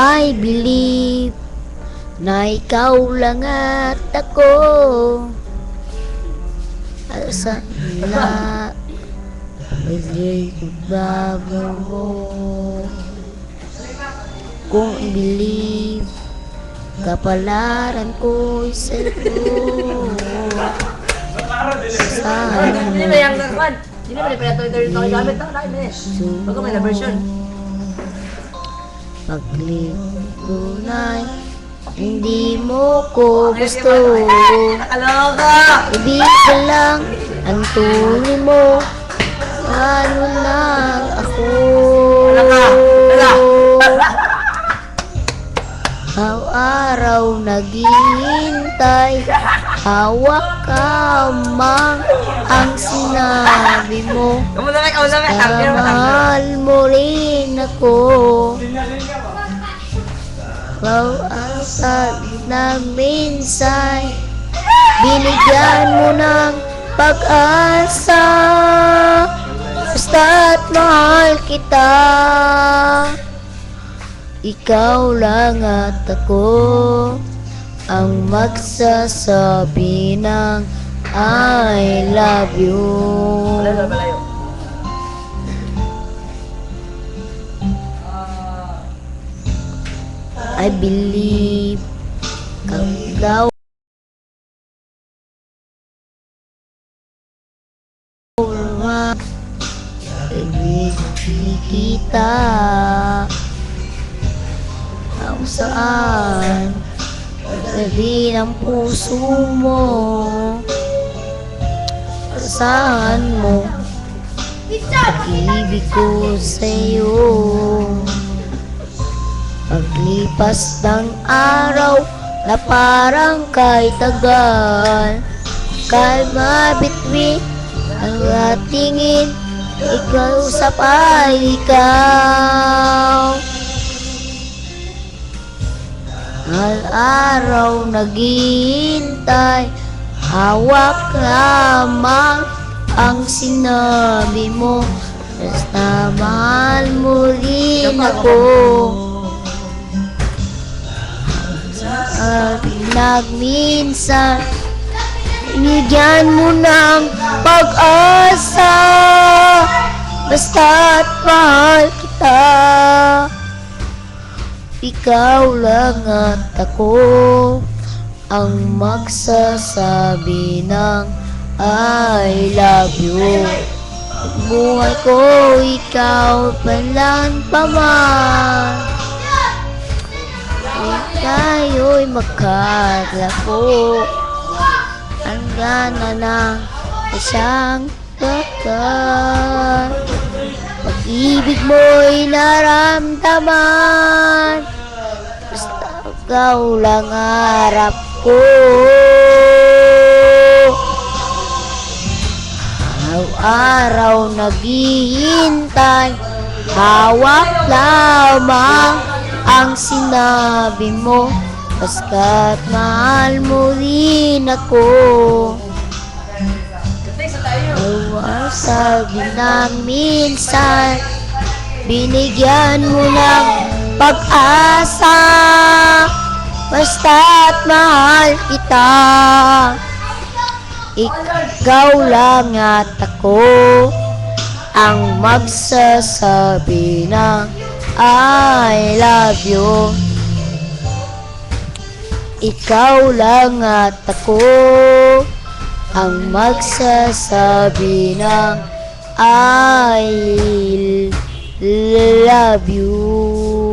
I believe na ikaw lang at ako. Asa na pwede ko bago mo. Kung i-believe kapalaran ko'y sa'yo. Saan Hindi mo ba yung nagkwan? Hindi ba pala ito ito gamit na kain eh. Bago may na version. pag-click ko na'y hindi mo ko gusto. Nakaloka! Ibig ka lang ang tunay mo. Ano lang ako. Araw-araw naghihintay, hawak kamang ang sinabi mo. Kamu na Mahal mo rin ako. Pag-asa na minsan binigyan mo ng pag-asa. Basta't mahal kita. Ikaw lang at ako ang magsasabi ng I love you. I believe ikaw lang ibig kita. Kung saan sabi ng puso mo, saan mo pag-ibig ko sa'yo. Paglipas ng araw na parang kay tagal, kalma bitbit ang atingin, ikaw sa ikaw. Araw naghihintay, hawak lamang ang sinabi mo. Basta mahal mo rin ako. At nagminsan, binigyan mo ng pag-asa. Basta't mahal kita. Ikaw lang at ako ang magsasabi ng I love you. Buhay ko, ikaw palang paman. Tayo'y magkalako. Ang gana ng isang kakal. Pag-ibig mo'y naramdaman. Basta ikaw lang harap ko. Araw-araw naghihintay, hawak lamang ang sinabi mo. Basta't mahal mo rin ako. Sabi ng minsan, binigyan mo ng pag-asa. Basta't mahal kita. Ikaw lang at ako ang magsasabi ng I love you. Ikaw lang at ako ang magsasabi ng I love you.